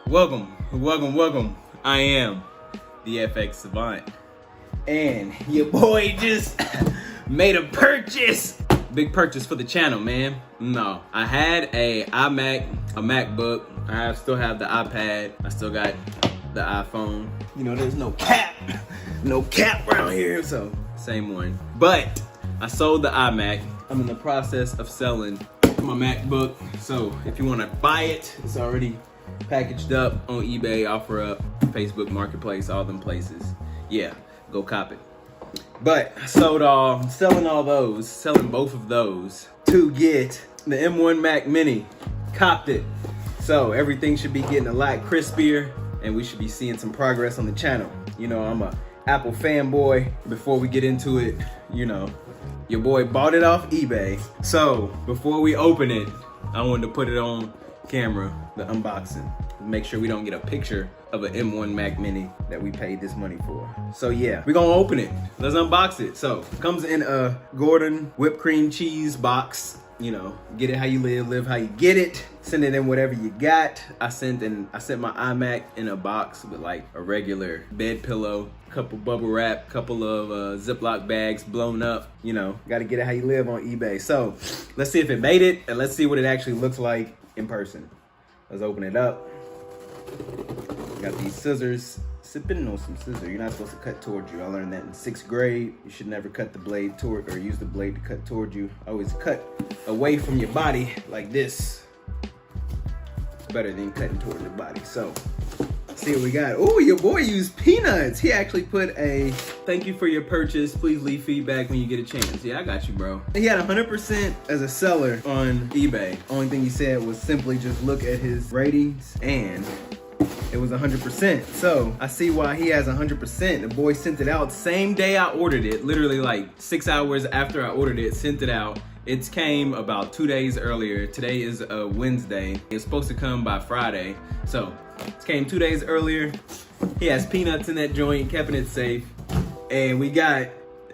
Welcome. I am the FX Savant, and your boy just made a purchase. Big purchase for the channel, man. No, I had a iMac, a MacBook. I still have the iPad. I still got the iPhone. You know, there's no cap around here, so same one. But I sold the iMac. I'm in the process of selling my MacBook. So if you want to buy it, it's already packaged up on eBay, OfferUp, Facebook Marketplace, all them places. Yeah, go cop it. But I selling both of those to get the M1 Mac Mini. Copped it. So everything should be getting a lot crispier, and we should be seeing some progress on the channel. You know, I'm a Apple fanboy. Before we get into it, you know, your boy bought it off eBay. So before we open it, I wanted to put it on camera, the unboxing. Make sure we don't get a picture of an M1 Mac Mini that we paid this money for. So yeah, we're gonna open it. Let's unbox it. So, comes in a Gordon whipped cream cheese box. You know, get it how you live how you get it. Send it in whatever you got. I sent my iMac in a box with like a regular bed pillow, couple bubble wrap, couple of Ziploc bags blown up. You know, gotta get it how you live on eBay. So let's see if it made it, and let's see what it actually looks like in person. Let's open it up. Got these scissors. Sipping on some scissors. You're not supposed to cut towards you. I learned that in 6th grade. You should never cut the blade toward, or use the blade to cut toward you. Always cut away from your body like this. It's better than cutting toward your body. So, let's see what we got. Oh, your boy used peanuts. He actually put a thank you for your purchase. Please leave feedback when you get a chance. Yeah, I got you, bro. He had 100% as a seller on eBay. Only thing he said was simply just look at his ratings, and it was 100%. So I see why he has 100%. The boy sent it out same day I ordered it. Literally like 6 hours after I ordered it, sent it out. It came about 2 days earlier. Today is a Wednesday. It's supposed to come by Friday. So it came 2 days earlier. He has peanuts in that joint, keeping it safe. And we got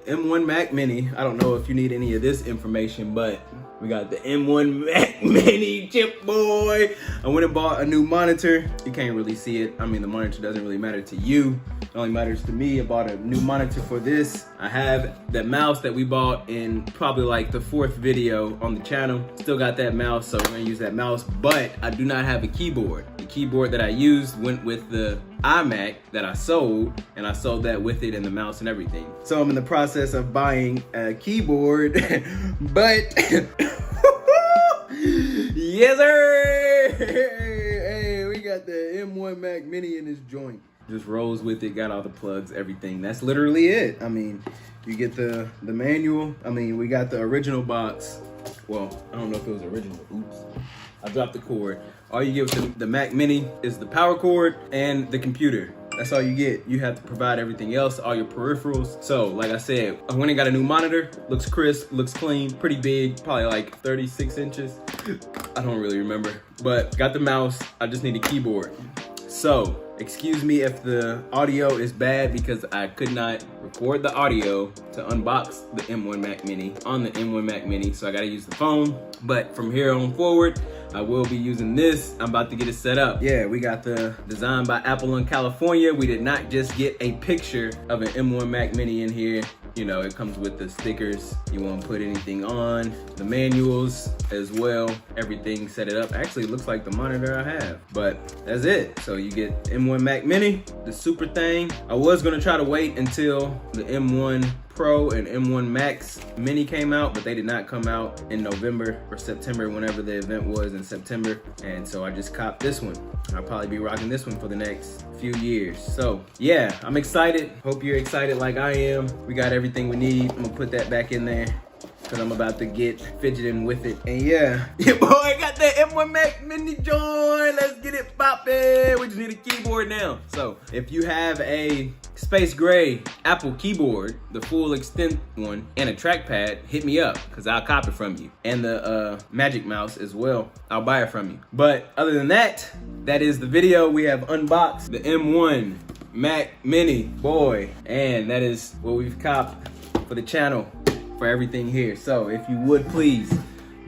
M1 Mac Mini. I don't know if you need any of this information, but we got the M1 Mac Mini, chip boy. I went and bought a new monitor. You can't really see it. I mean, the monitor doesn't really matter to you. It only matters to me. I bought a new monitor for this. I have the mouse that we bought in probably like the 4th video on the channel. Still got that mouse, so we're gonna use that mouse, but I do not have a keyboard. The keyboard that I used went with the iMac that I sold, and I sold that with it and the mouse and everything. So I'm in the process of buying a keyboard, but yes sir! Hey, we got the M1 Mac Mini in this joint. Just rolls with it, got all the plugs, everything. That's literally it. I mean, you get the manual. I mean, we got the original box. Well, I don't know if it was original. Oops. I dropped the cord. All you get with the Mac Mini is the power cord and the computer. That's all you get. You have to provide everything else, all your peripherals. So, like I said, I went and got a new monitor. Looks crisp, looks clean, pretty big, probably like 36 inches. I don't really remember. But got the mouse. I just need a keyboard. So, excuse me if the audio is bad, because I could not record the audio to unbox the M1 Mac Mini on the M1 Mac Mini, so I gotta use the phone. But from here on forward, I will be using this. I'm about to get it set up. Yeah, we got the design by Apple in California. We did not just get a picture of an M1 Mac Mini in here. You know, it comes with the stickers. You won't put anything on. The manuals as well. Everything set it up. Actually, it looks like the monitor I have, but that's it. So you get M1 Mac Mini, the super thing. I was gonna try to wait until the M1 Pro and M1 Max Mini came out, but they did not come out in November or September, whenever the event was in September. And so I just copped this one. I'll probably be rocking this one for the next few years. So yeah, I'm excited. Hope you're excited like I am. We got everything we need. I'm gonna put that back in there, because I'm about to get fidgeting with it. And yeah, your boy got that M1 Mac Mini joint. Let's get it poppin'. We just need a keyboard now. So if you have a space gray Apple keyboard, the full extent one, and a trackpad, hit me up, because I'll cop it from you. And the Magic Mouse as well, I'll buy it from you. But other than that, that is the video. We have unboxed the M1 Mac Mini, boy. And that is what we've copped for the channel, for everything here. So if you would please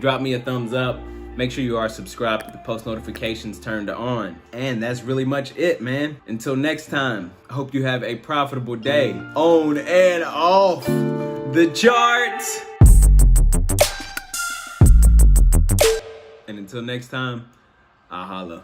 drop me a thumbs up, Make sure you are subscribed with the post notifications turned on. And that's really much it, man. Until next time, I hope you have a profitable day on and off the charts. And until next time, I'll holla.